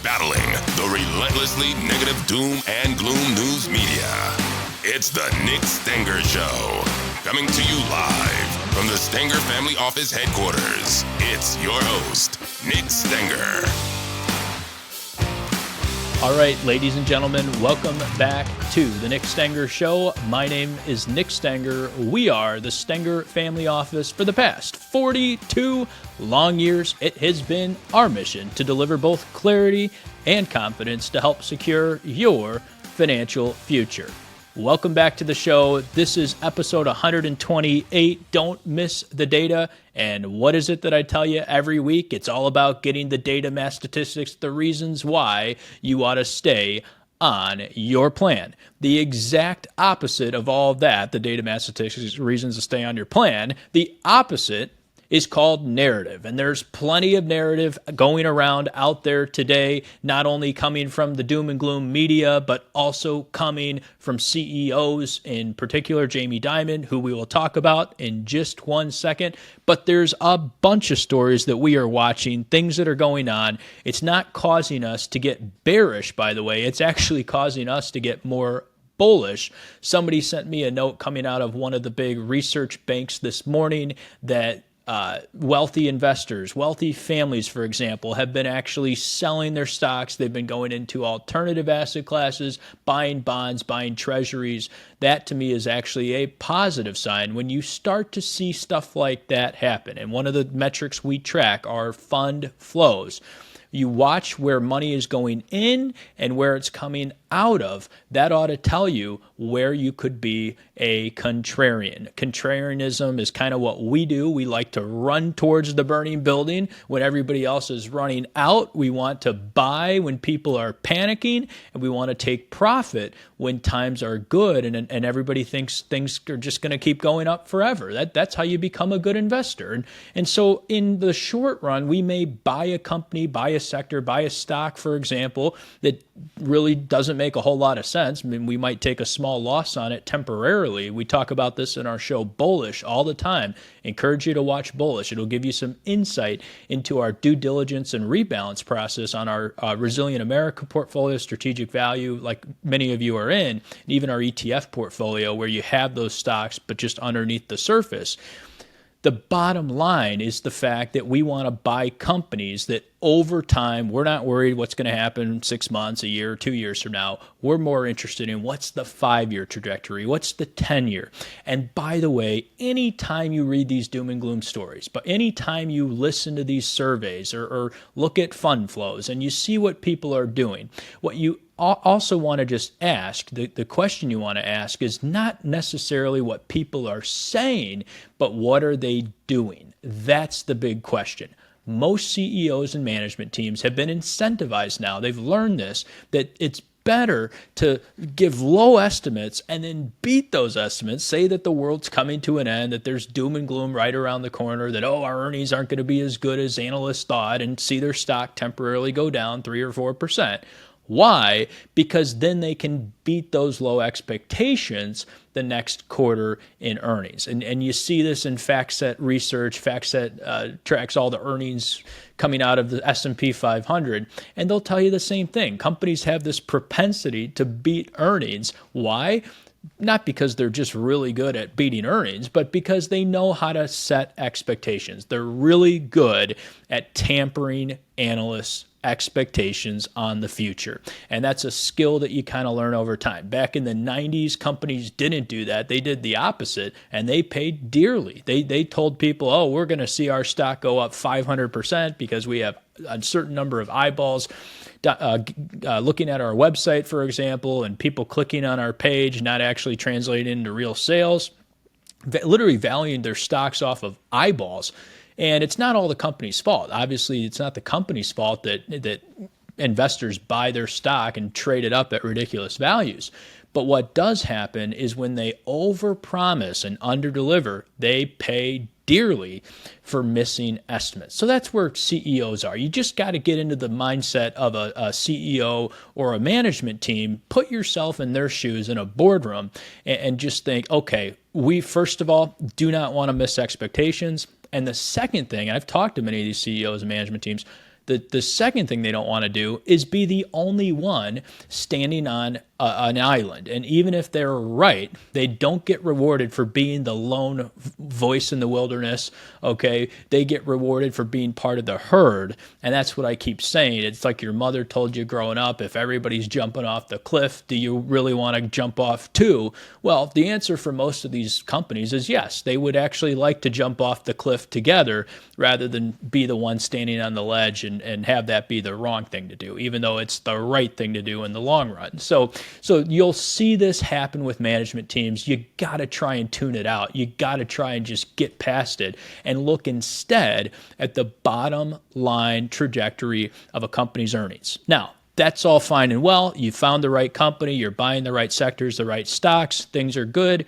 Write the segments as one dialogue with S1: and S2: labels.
S1: battling the relentlessly negative doom and gloom news media. It's the Nick Stenger Show, coming to you live from the Stenger Family Office headquarters. It's your host, Nick Stenger.
S2: All right, ladies and gentlemen, welcome back to the Nick Stenger Show. My name is Nick Stenger. We are the Stenger Family Office. For the past 42 long years, it has been our mission to deliver both clarity and confidence to help secure your financial future. Welcome back to the show. This is episode 128. Don't miss the data. And what is it that I tell you every week? It's all about getting the data, math, statistics, the reasons why you ought to stay on your plan. The exact opposite of all of that, the data, math, statistics, reasons to stay on your plan, the opposite is called narrative. And there's plenty of narrative going around out there today, not only coming from the doom and gloom media, but also coming from CEOs, in particular Jamie Dimon, who we will talk about in just one second. But there's a bunch of stories that we are watching, things that are going on. It's not causing us to get bearish, by the way. It's actually causing us to get more bullish. Somebody sent me a note coming out of one of the big research banks this morning that wealthy investors, wealthy families, for example, have been actually selling their stocks. They've been going into alternative asset classes, buying bonds, buying treasuries. That to me is actually a positive sign when you start to see stuff like that happen. And one of the metrics we track are fund flows. You watch where money is going in and where it's coming out of. That ought to tell you where you could be a contrarian. Contrarianism is kind of what we do. We like to run towards the burning building when everybody else is running out. We want to buy when people are panicking, and we want to take profit when times are good and everybody thinks things are just going to keep going up forever. That's how you become a good investor. And so in the short run, we may buy a company, buy a sector, buy a stock, for example, that really doesn't make a whole lot of sense. I mean, we might take a small loss on it temporarily. We talk about this in our show, Bullish, all the time. Encourage you to watch Bullish. It'll give you some insight into our due diligence and rebalance process on our Resilient America portfolio, strategic value, like many of you are in, and even our ETF portfolio where you have those stocks, but just underneath the surface. The bottom line is the fact that we want to buy companies that over time, we're not worried what's going to happen 6 months, a year, 2 years from now. We're more interested in what's the 5-year trajectory, what's the 10-year. And by the way, anytime you read these doom and gloom stories, but anytime you listen to these surveys or look at fund flows and you see what people are doing, what you also want to just ask, the question you want to ask is not necessarily what people are saying, but what are they doing? That's the big question. Most CEOs and management teams have been incentivized now. They've learned this, that it's better to give low estimates and then beat those estimates, say that the world's coming to an end, that there's doom and gloom right around the corner, that, our earnings aren't going to be as good as analysts thought, and see their stock temporarily go down 3 or 4%. Why? Because then they can beat those low expectations the next quarter in earnings. And you see this in FactSet research. FactSet tracks all the earnings coming out of the S&P 500, and they'll tell you the same thing. Companies have this propensity to beat earnings. Why? Not because they're just really good at beating earnings, but because they know how to set expectations. They're really good at tampering analysts' expectations on the future. And that's a skill that you kind of learn over time. Back in the 90s, companies didn't do that. They did the opposite, and they paid dearly. They told people, we're going to see our stock go up 500% because we have a certain number of eyeballs looking at our website, for example, and people clicking on our page, not actually translating into real sales, literally valuing their stocks off of eyeballs. And it's not all the company's fault. Obviously, it's not the company's fault that investors buy their stock and trade it up at ridiculous values. But what does happen is when they overpromise and underdeliver, they pay dearly for missing estimates. So that's where CEOs are. You just got to get into the mindset of a CEO or a management team, put yourself in their shoes in a boardroom, and just think, okay, we first of all do not want to miss expectations. And the second thing, I've talked to many of these CEOs and management teams, The second thing they don't want to do is be the only one standing on an island. And even if they're right, they don't get rewarded for being the lone voice in the wilderness, okay? They get rewarded for being part of the herd. And that's what I keep saying. It's like your mother told you growing up, if everybody's jumping off the cliff, do you really want to jump off too? Well, the answer for most of these companies is yes. They would actually like to jump off the cliff together rather than be the one standing on the ledge and have that be the wrong thing to do, even though it's the right thing to do in the long run. So you'll see this happen with management teams. You got to try and tune it out. You got to try and just get past it and look instead at the bottom line trajectory of a company's earnings. Now, that's all fine and well. You found the right company. You're buying the right sectors, the right stocks. Things are good.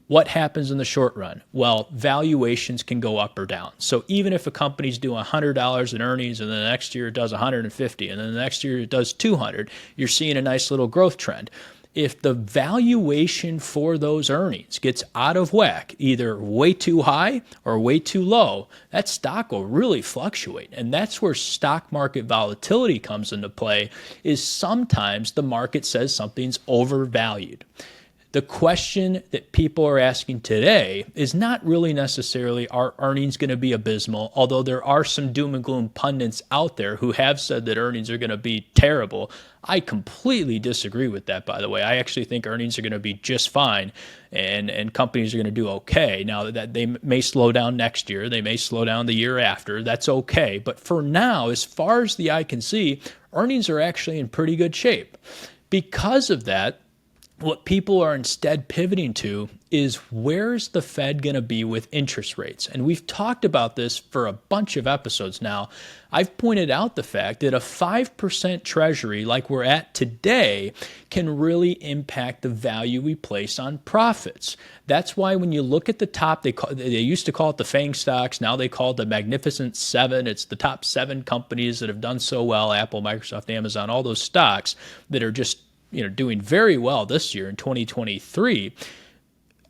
S2: What happens in the short run? Well, valuations can go up or down. So even if a company's doing $100 in earnings and then the next year it does 150 and then the next year it does 200, you're seeing a nice little growth trend. If the valuation for those earnings gets out of whack, either way too high or way too low, that stock will really fluctuate. And that's where stock market volatility comes into play, is sometimes the market says something's overvalued. The question that people are asking today is not really necessarily, are earnings going to be abysmal? Although there are some doom and gloom pundits out there who have said that earnings are going to be terrible. I completely disagree with that, by the way. I actually think earnings are going to be just fine and companies are going to do okay. Now, that they may slow down next year, they may slow down the year after, that's okay. But for now, as far as the eye can see, earnings are actually in pretty good shape. Because of that, what people are instead pivoting to is, where's the Fed going to be with interest rates? And we've talked about this for a bunch of episodes now. I've pointed out the fact that a 5% treasury like we're at today can really impact the value we place on profits. That's why when you look at the top, they used to call it the FANG stocks. Now they call it the Magnificent Seven. It's the top 7 companies that have done so well: Apple, Microsoft, Amazon, all those stocks that are just doing very well this year in 2023,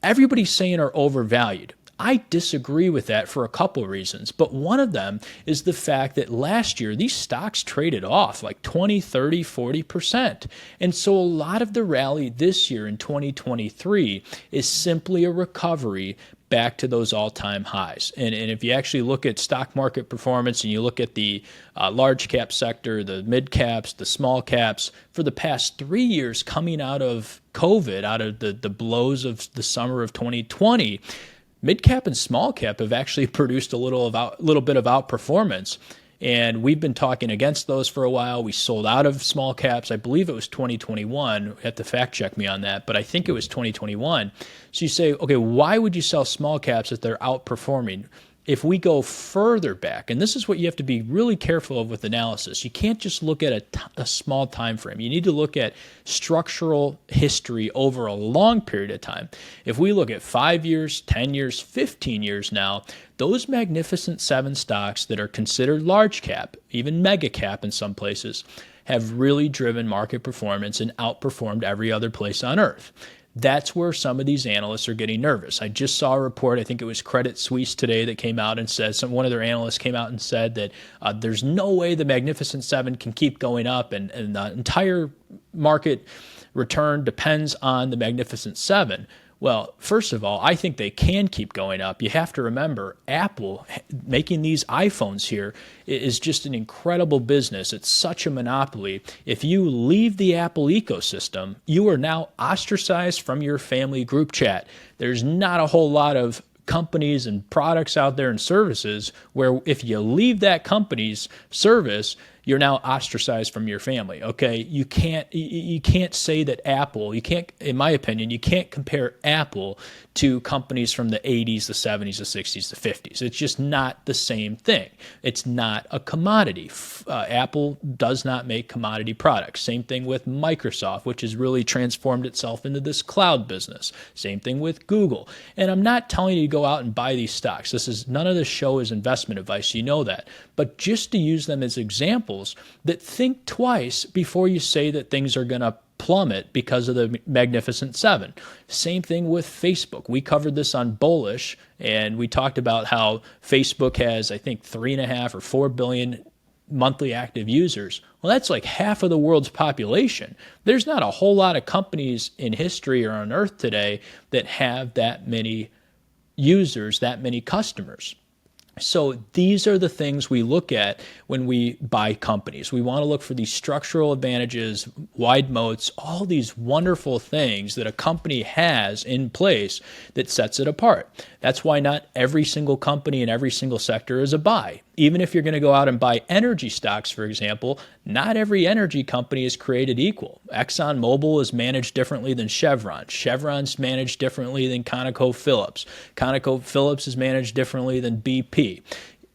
S2: everybody's saying are overvalued. I disagree with that for a couple of reasons, but one of them is the fact that last year these stocks traded off like 20, 30, 40%. And so a lot of the rally this year in 2023 is simply a recovery back to those all-time highs. And if you actually look at stock market performance and you look at the large cap sector, the mid caps, the small caps, for the past 3 years coming out of COVID, out of the blows of the summer of 2020, mid cap and small cap have actually produced a little bit of outperformance. And we've been talking against those for a while. We sold out of small caps. I believe it was 2021. You have to fact check me on that, but I think it was 2021. So you say, okay, why would you sell small caps if they're outperforming? If we go further back, and this is what you have to be really careful of with analysis, you can't just look at a small time frame. You need to look at structural history over a long period of time. If we look at 5 years, 10 years, 15 years now, those Magnificent Seven stocks that are considered large cap, even mega cap in some places, have really driven market performance and outperformed every other place on earth. That's where some of these analysts are getting nervous. I just saw a report, I think it was Credit Suisse today, that came out and said, one of their analysts came out and said that there's no way the Magnificent Seven can keep going up, and the entire market return depends on the Magnificent Seven. Well, first of all, I think they can keep going up. You have to remember, Apple making these iPhones here is just an incredible business. It's such a monopoly. If you leave the Apple ecosystem, you are now ostracized from your family group chat. There's not a whole lot of companies and products out there and services where if you leave that company's service, you're now ostracized from your family. Okay, you can't say that Apple, in my opinion, you can't compare Apple to companies from the 80s, the 70s, the 60s, the 50s. It's just not the same thing. It's not a commodity. Apple does not make commodity products. Same thing with Microsoft, which has really transformed itself into this cloud business. Same thing with Google. And I'm not telling you to go out and buy these stocks. None of this show is investment advice. You know that. But just to use them as examples, that think twice before you say that things are going to plummet because of the Magnificent Seven. Same thing with Facebook. We covered this on Bullish, and we talked about how Facebook has, I think, 3.5 or 4 billion monthly active users. Well, that's like half of the world's population. There's not a whole lot of companies in history or on earth today that have that many users, that many customers. So these are the things we look at when we buy companies. We want to look for these structural advantages, wide moats, all these wonderful things that a company has in place that sets it apart. That's why not every single company in every single sector is a buy. Even if you're going to go out and buy energy stocks, for example, not every energy company is created equal. ExxonMobil is managed differently than Chevron. Chevron's managed differently than ConocoPhillips. ConocoPhillips is managed differently than BP.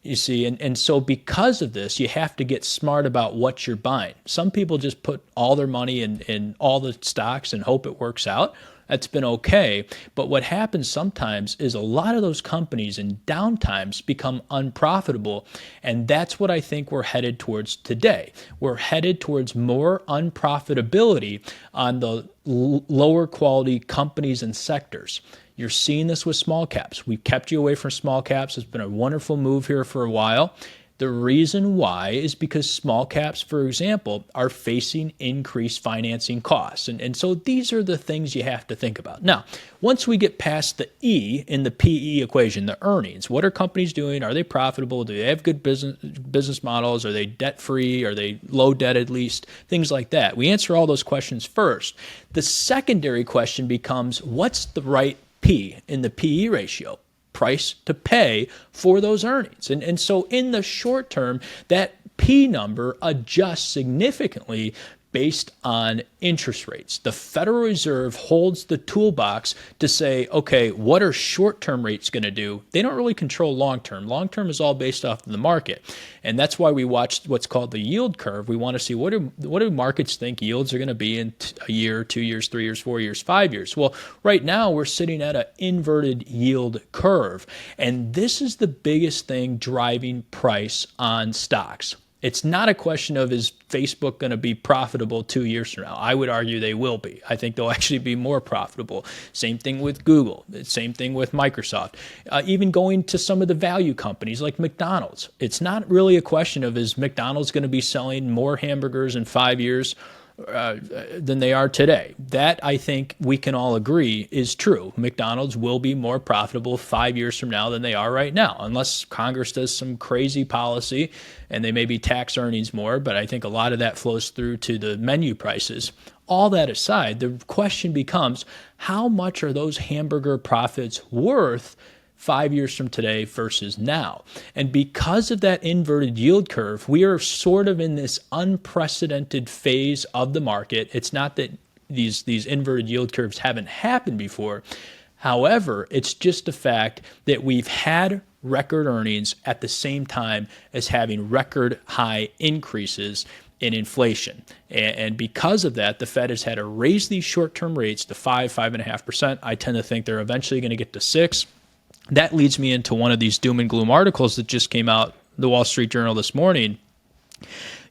S2: You see, and so because of this, you have to get smart about what you're buying. Some people just put all their money in all the stocks and hope it works out. That's been okay. But what happens sometimes is a lot of those companies in downtimes become unprofitable. And that's what I think we're headed towards today. We're headed towards more unprofitability on the lower quality companies and sectors. You're seeing this with small caps. We've kept you away from small caps. It's been a wonderful move here for a while. The reason why is because small caps, for example, are facing increased financing costs. And so these are the things you have to think about. Now, once we get past the E in the PE equation, the earnings, what are companies doing? Are they profitable? Do they have good business models? Are they debt-free? Are they low debt at least? Things like that. We answer all those questions first. The secondary question becomes, what's the right P in the PE ratio? Price to pay for those earnings. And so in the short term, that P number adjusts significantly based on interest rates. The Federal Reserve holds the toolbox to say, okay, what are short-term rates going to do? They don't really control long-term. Long-term is all based off of the market. And that's why we watch what's called the yield curve. We want to see what do markets think yields are going to be in a year, 2 years, 3 years, 4 years, 5 years. Well, right now we're sitting at an inverted yield curve. And this is the biggest thing driving price on stocks. It's not a question of, is Facebook going to be profitable 2 years from now? I would argue they will be. I think they'll actually be more profitable. Same thing with Google. Same thing with Microsoft. Even going to some of the value companies like McDonald's. It's not really a question of, is McDonald's going to be selling more hamburgers in 5 years than they are today. That, I think we can all agree, is true. McDonald's will be more profitable 5 years from now than they are right now, unless Congress does some crazy policy and they maybe tax earnings more, but I think a lot of that flows through to the menu prices. All that aside, the question becomes, how much are those hamburger profits worth 5 years from today versus now? And because of that inverted yield curve, we are sort of in this unprecedented phase of the market. It's not that these inverted yield curves haven't happened before. However, it's just the fact that we've had record earnings at the same time as having record high increases in inflation. And because of that, the Fed has had to raise these short-term rates to 5.5%. I tend to think they're eventually going to get to 6%. That leads me into one of these doom and gloom articles that just came out, the Wall Street Journal this morning.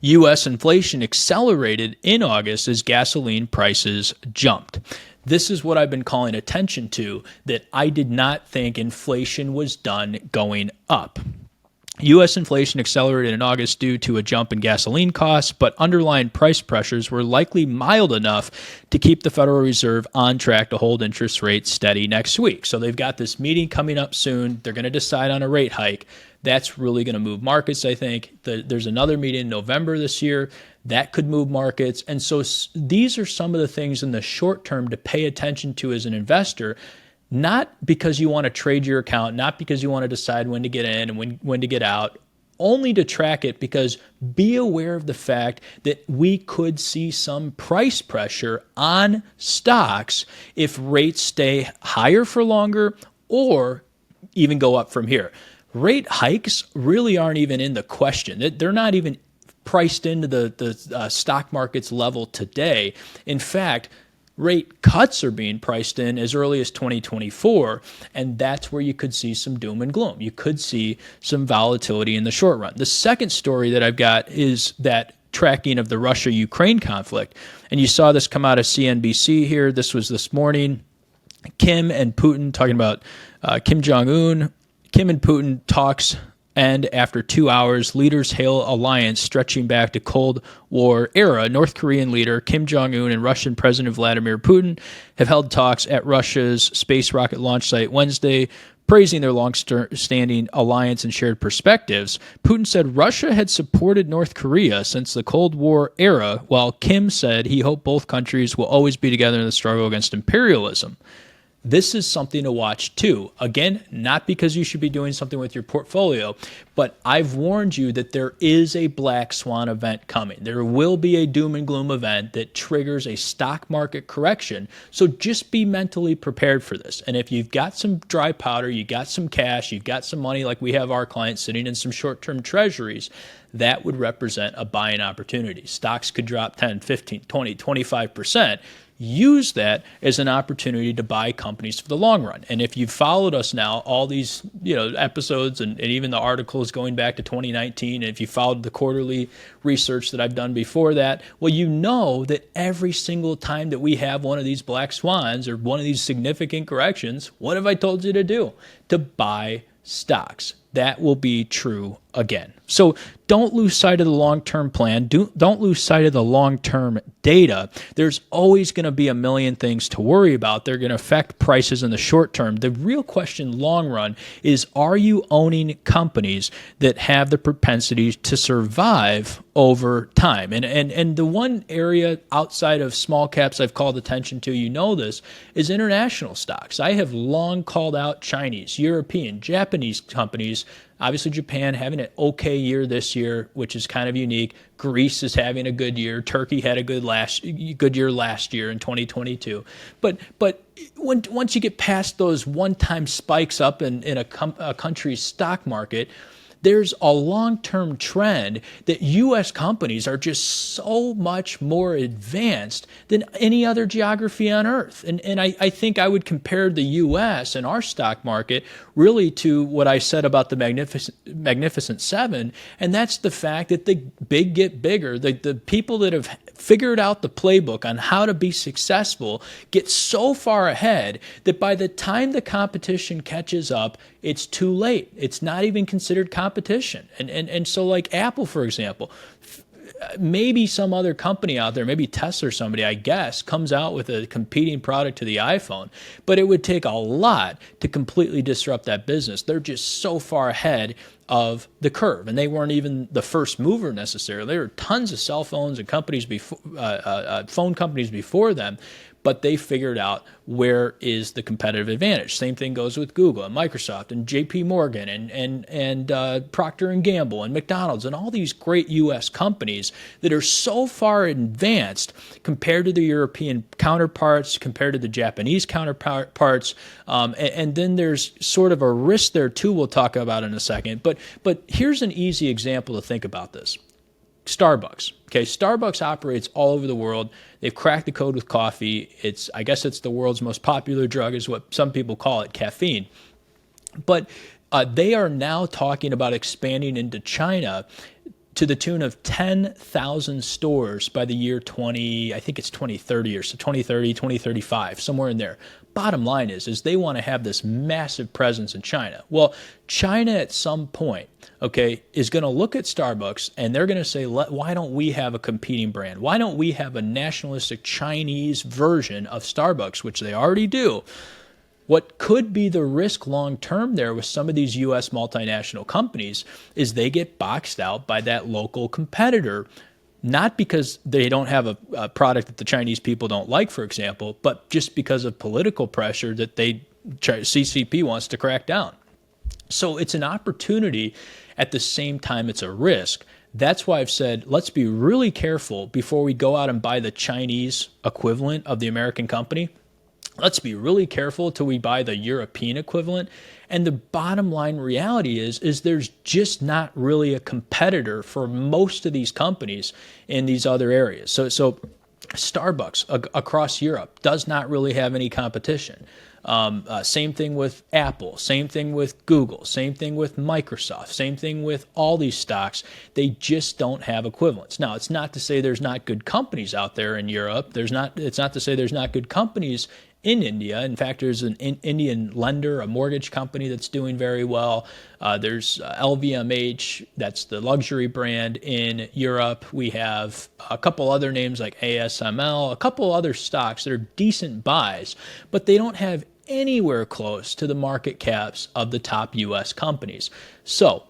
S2: U.S. inflation accelerated in August as gasoline prices jumped. This is what I've been calling attention to, that I did not think inflation was done going up. U.S. inflation accelerated in August due to a jump in gasoline costs, but underlying price pressures were likely mild enough to keep the Federal Reserve on track to hold interest rates steady next week. So they've got this meeting coming up soon. They're going to decide on a rate hike. That's really going to move markets, I think. There's another meeting in November this year. That could move markets. And so these are some of the things in the short term to pay attention to as an investor. Not because you want to trade your account, not because you want to decide when to get in and when to get out, only to track it, because be aware of the fact that we could see some price pressure on stocks if rates stay higher for longer or even go up from here. Rate hikes really aren't even in the question. They're not even priced into the stock market's level today. In fact, rate cuts are being priced in as early as 2024, and that's where you could see some doom and gloom. You could see some volatility in the short run. The second story that I've got is that tracking of the Russia-Ukraine conflict, and you saw this come out of CNBC here. This was this morning. Kim and Putin talking about Kim Jong-un. Kim and Putin talks end after 2 hours, leaders hail alliance stretching back to Cold War era. North Korean leader Kim Jong-un and Russian President Vladimir Putin have held talks at Russia's space rocket launch site Wednesday, praising their long-standing alliance and shared perspectives. Putin said Russia had supported North Korea since the Cold War era, while Kim said he hoped both countries will always be together in the struggle against imperialism. This is something to watch too. Again, not because you should be doing something with your portfolio, but I've warned you that there is a black swan event coming. There will be a doom and gloom event that triggers a stock market correction. So just be mentally prepared for this. And if you've got some dry powder, you got some cash, you've got some money like we have our clients sitting in some short-term treasuries, that would represent a buying opportunity. Stocks could drop 10, 15, 20, 25%. Use that as an opportunity to buy companies for the long run. And if you've followed us now, all these episodes and even the articles going back to 2019, and if you followed the quarterly research that I've done before that, well, you know that every single time that we have one of these black swans or one of these significant corrections, what have I told you to do? To buy stocks. That will be true again. So don't lose sight of the long-term plan. Don't lose sight of the long-term data. There's always going to be a million things to worry about. They're going to affect prices in the short term. The real question long run is, are you owning companies that have the propensity to survive over time? And the one area outside of small caps I've called attention to, this, is international stocks. I have long called out Chinese, European, Japanese companies. Obviously, Japan having an okay year this year, which is kind of unique. Greece is having a good year. Turkey had a good year last year in 2022. But once you get past those one-time spikes up in a country's stock market, there's a long-term trend that U.S. companies are just so much more advanced than any other geography on earth. And I think I would compare the U.S. and our stock market really to what I said about the Magnificent Seven, and that's the fact that the big get bigger. The people that have figured out the playbook on how to be successful get so far ahead that by the time the competition catches up, it's too late. It's not even considered competition. And so like Apple, for example, maybe some other company out there, maybe Tesla or somebody, I guess, comes out with a competing product to the iPhone, but it would take a lot to completely disrupt that business. They're just so far ahead of the curve, and they weren't even the first mover necessarily. There were tons of cell phones and companies phone companies before them, but they figured out where is the competitive advantage. Same thing goes with Google and Microsoft and JP Morgan and Procter & Gamble and McDonald's and all these great U.S. companies that are so far advanced compared to the European counterparts, compared to the Japanese counterparts. And then there's sort of a risk there too we'll talk about in a second. But here's an easy example to think about this. Starbucks. Okay, Starbucks operates all over the world. They've cracked the code with coffee. I guess it's the world's most popular drug, is what some people call it, caffeine. But they are now talking about expanding into China to the tune of 10,000 stores by the year 2030 or so, 2030, 2035, somewhere in there. Bottom line is they want to have this massive presence in China. Well, China at some point, okay, is going to look at Starbucks and they're going to say, why don't we have a competing brand? Why don't we have a nationalistic Chinese version of Starbucks, which they already do? What could be the risk long term there with some of these U.S. multinational companies is they get boxed out by that local competitor, not because they don't have a product that the Chinese people don't like, for example, but just because of political pressure that CCP wants to crack down. So it's an opportunity. At the same time, it's a risk. That's why I've said, let's be really careful before we go out and buy the Chinese equivalent of the American company. Let's be really careful till we buy the European equivalent. And the bottom line reality is there's just not really a competitor for most of these companies in these other areas. So Starbucks across Europe does not really have any competition. Same thing with Apple, same thing with Google, same thing with Microsoft, same thing with all these stocks. They just don't have equivalents. Now, it's not to say there's not good companies out there in Europe. It's not to say there's not good companies in India. In fact, there's an Indian lender, a mortgage company that's doing very well. There's LVMH, that's the luxury brand in Europe. We have a couple other names like ASML, a couple other stocks that are decent buys, but they don't have anywhere close to the market caps of the top U.S. companies. So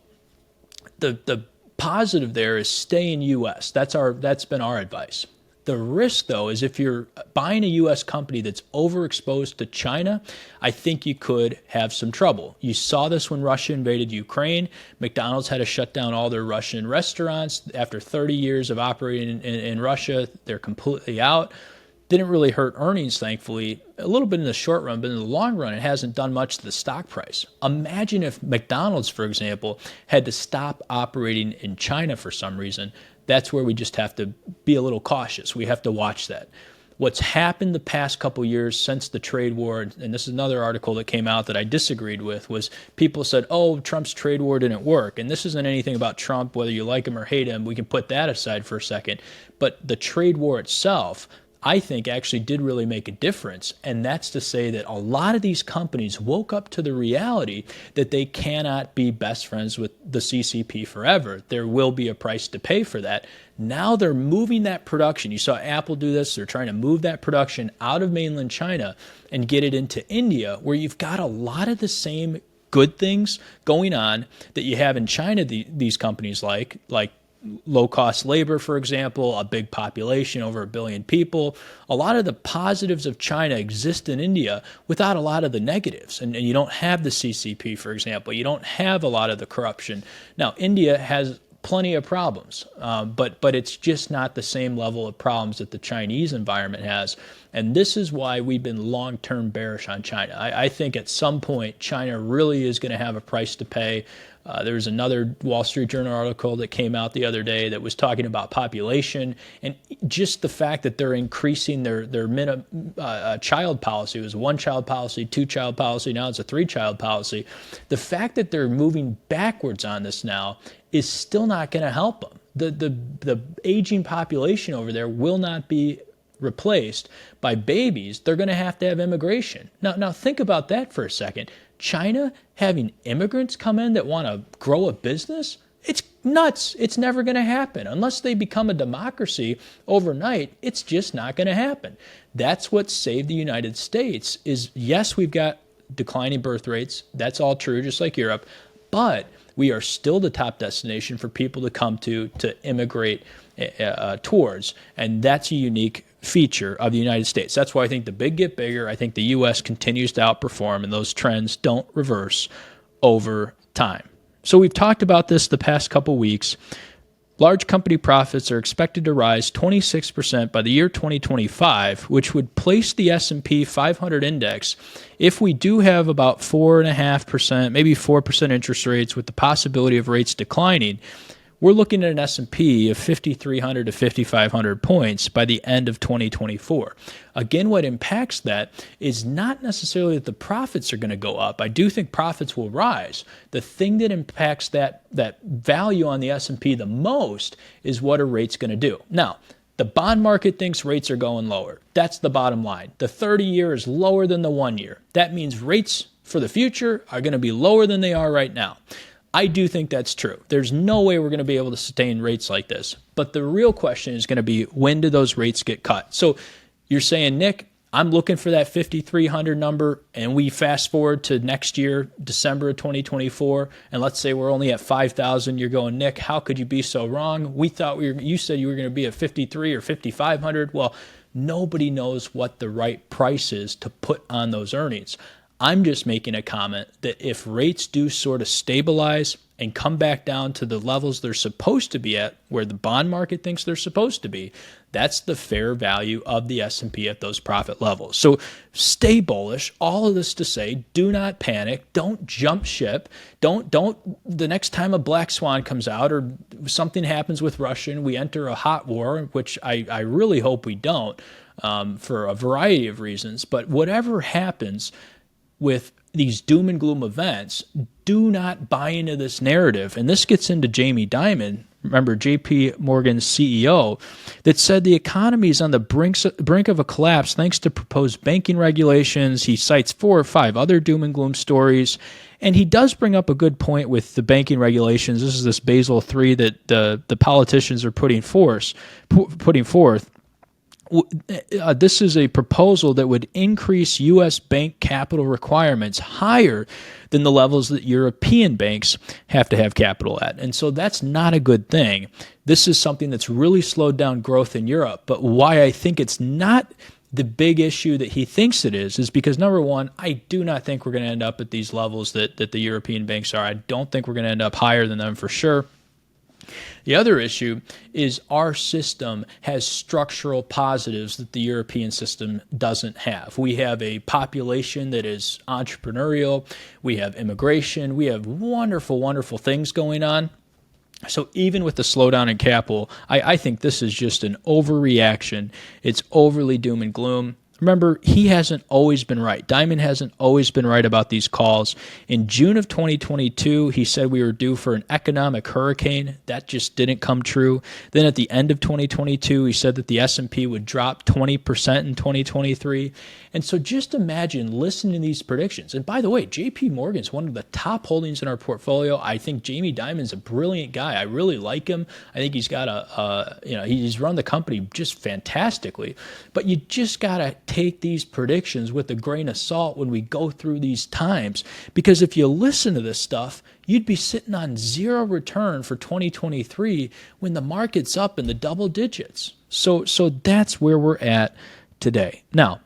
S2: the positive there is stay in U.S. That's been our advice. The risk, though, is if you're buying a U.S. company that's overexposed to China, I think you could have some trouble. You saw this when Russia invaded Ukraine. McDonald's had to shut down all their Russian restaurants. After 30 years of operating in Russia, they're completely out. Didn't really hurt earnings, thankfully, a little bit in the short run, but in the long run, it hasn't done much to the stock price. Imagine if McDonald's, for example, had to stop operating in China for some reason. That's where we just have to be a little cautious. We have to watch that. What's happened the past couple years since the trade war, and this is another article that came out that I disagreed with, was people said, oh, Trump's trade war didn't work. And this isn't anything about Trump, whether you like him or hate him. We can put that aside for a second. But the trade war itself, I think, actually did really make a difference. And that's to say that a lot of these companies woke up to the reality that they cannot be best friends with the CCP forever. There will be a price to pay for that. Now they're moving that production. You saw Apple do this. They're trying to move that production out of mainland China and get it into India, where you've got a lot of the same good things going on that you have in China, these companies like low-cost labor, for example, a big population, over 1 billion people. A lot of the positives of China exist in India without a lot of the negatives. And you don't have the CCP, for example. You don't have a lot of the corruption. Now, India has plenty of problems, but it's just not the same level of problems that the Chinese environment has. And this is why we've been long-term bearish on China. I think at some point, China really is going to have a price to pay. There was another Wall Street Journal article that came out the other day that was talking about population and just the fact that they're increasing their child policy. It was a one-child policy, two-child policy. Now it's a three-child policy. The fact that they're moving backwards on this now is still not going to help them. The aging population over there will not be replaced by babies. They're going to have immigration. Now think about that for a second. China having immigrants come in that want to grow a business, it's nuts. It's never going to happen. Unless they become a democracy overnight, it's just not going to happen. That's what saved the United States is, yes, we've got declining birth rates. That's all true, just like Europe. But we are still the top destination for people to come to immigrate towards. And that's a unique feature of the United States. That's why I think the big get bigger. I think the U.S. continues to outperform, and those trends don't reverse over time. So we've talked about this the past couple weeks. Large company profits are expected to rise 26% by the year 2025, which would place the S&P 500 index, if we do have about 4.5%, maybe 4% interest rates with the possibility of rates declining, we're looking at an S&P of 5,300 to 5,500 points by the end of 2024. Again, what impacts that is not necessarily that the profits are going to go up. I do think profits will rise. The thing that impacts that value on the S&P the most is what are rates going to do. Now, the bond market thinks rates are going lower. That's the bottom line. The 30-year is lower than the 1-year. That means rates for the future are going to be lower than they are right now. I do think that's true. There's no way we're going to be able to sustain rates like this. But the real question is going to be, when do those rates get cut? So you're saying, Nick, I'm looking for that 5,300 number, and we fast forward to next year, December of 2024, and let's say we're only at 5,000. You're going, Nick, how could you be so wrong? We thought you said you were going to be at 53 or 5,500. Well, nobody knows what the right price is to put on those earnings. I'm just making a comment that if rates do sort of stabilize and come back down to the levels they're supposed to be at, where the bond market thinks they're supposed to be, that's the fair value of the S&P at those profit levels. So stay bullish. All of this to say, do not panic. Don't jump ship. Don't the next time a black swan comes out or something happens with Russia and we enter a hot war, which I really hope we don't, for a variety of reasons. But whatever happens, with these doom and gloom events, do not buy into this narrative. And this gets into Jamie Dimon, remember JP Morgan's CEO, that said the economy is on the brink of a collapse thanks to proposed banking regulations. He cites 4 or 5 other doom and gloom stories. And he does bring up a good point with the banking regulations. This is this Basel III that the politicians are putting forth. This is a proposal that would increase U.S. bank capital requirements higher than the levels that European banks have to have capital at. And so that's not a good thing. This is something that's really slowed down growth in Europe. But why I think it's not the big issue that he thinks it is because, number one, I do not think we're going to end up at these levels that the European banks are. I don't think we're going to end up higher than them for sure. The other issue is our system has structural positives that the European system doesn't have. We have a population that is entrepreneurial. We have immigration. We have wonderful, wonderful things going on. So even with the slowdown in capital, I think this is just an overreaction. It's overly doom and gloom. Remember, he hasn't always been right. Dimon hasn't always been right about these calls. In June of 2022, he said we were due for an economic hurricane. That just didn't come true. Then at the end of 2022, he said that the S&P would drop 20% in 2023. And so just imagine listening to these predictions. And by the way, JP Morgan's one of the top holdings in our portfolio. I think Jamie Dimon's a brilliant guy. I really like him. I think he's got he's run the company just fantastically. But you just got to take these predictions with a grain of salt when we go through these times. Because if you listen to this stuff, you'd be sitting on zero return for 2023 when the market's up in the double digits. So that's where we're at today. Now,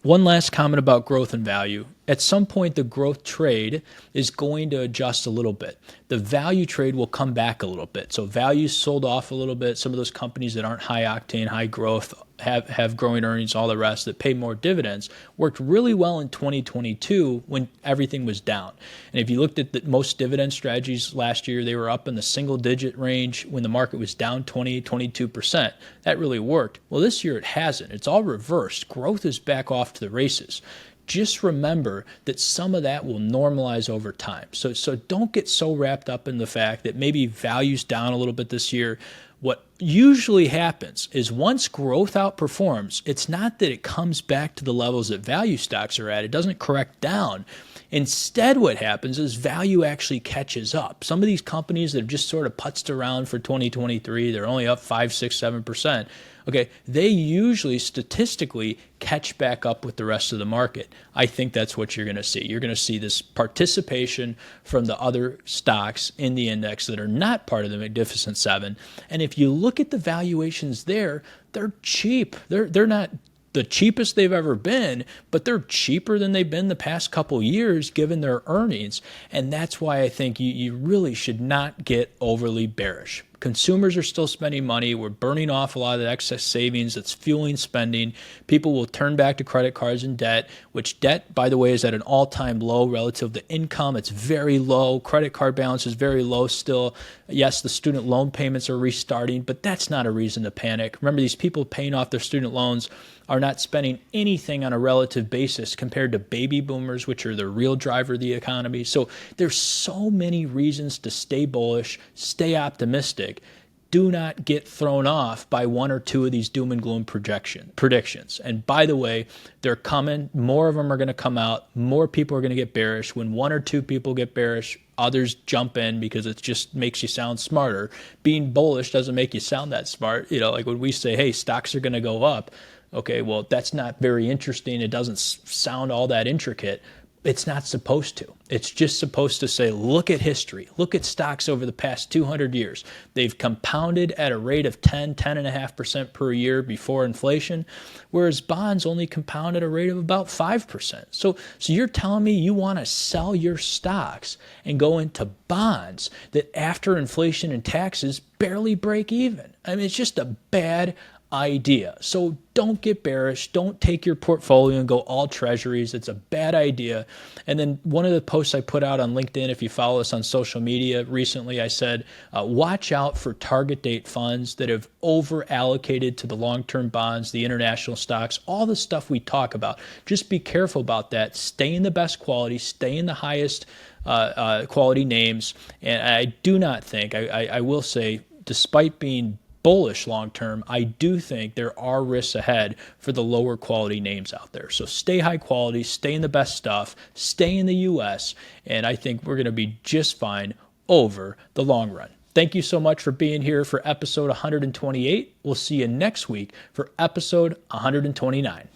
S2: one last comment about growth and value. At some point, the growth trade is going to adjust a little bit. The value trade will come back a little bit. So value sold off a little bit. Some of those companies that aren't high octane, high growth, have growing earnings, all the rest that pay more dividends, worked really well in 2022 when everything was down. And if you looked at most dividend strategies last year, they were up in the single digit range when the market was down 22%. That really worked. Well, this year it hasn't. It's all reversed. Growth is back off to the races. Just remember that some of that will normalize over time. So don't get so wrapped up in the fact that maybe value's down a little bit this year. What usually happens is once growth outperforms, it's not that it comes back to the levels that value stocks are at. It doesn't correct down. Instead, what happens is value actually catches up. Some of these companies that have just sort of putzed around for 2023, they're only up 5, 6, 7%. Okay, they usually statistically catch back up with the rest of the market. I think that's what you're going to see. You're going to see this participation from the other stocks in the index that are not part of the Magnificent Seven. And if you look at the valuations there, they're cheap. They're not the cheapest they've ever been, but they're cheaper than they've been the past couple years given their earnings. And that's why I think you really should not get overly bearish. Consumers are still spending money. We're burning off a lot of the excess savings that's fueling spending. People will turn back to credit cards and debt, which debt, by the way, is at an all-time low relative to income. It's very low. Credit card balance is very low still. Yes, the student loan payments are restarting, but that's not a reason to panic. Remember, these people paying off their student loans are not spending anything on a relative basis compared to baby boomers, which are the real driver of the economy. So there's so many reasons to stay bullish, stay optimistic. Do not get thrown off by one or two of these doom and gloom predictions. And by the way, they're coming. More of them are going to come out. More people are going to get bearish. When one or two people get bearish, others jump in because it just makes you sound smarter. Being bullish doesn't make you sound that smart. Like when we say, hey, stocks are going to go up. Okay, well, that's not very interesting. It doesn't sound all that intricate. It's not supposed to. It's just supposed to say, look at history. Look at stocks over the past 200 years. They've compounded at a rate of 10.5% per year before inflation, whereas bonds only compound at a rate of about 5%. So you're telling me you want to sell your stocks and go into bonds that after inflation and taxes barely break even. I mean, it's just a bad idea. So don't get bearish. Don't take your portfolio and go all treasuries. It's a bad idea. And then one of the posts I put out on LinkedIn, if you follow us on social media recently, I said, watch out for target date funds that have over allocated to the long-term bonds, the international stocks, all the stuff we talk about. Just be careful about that. Stay in the best quality, stay in the highest quality names. And I do not think, I will say, despite being bullish long term, I do think there are risks ahead for the lower quality names out there. So stay high quality, stay in the best stuff, stay in the US, and I think we're going to be just fine over the long run. Thank you so much for being here for episode 128. We'll see you next week for episode 129.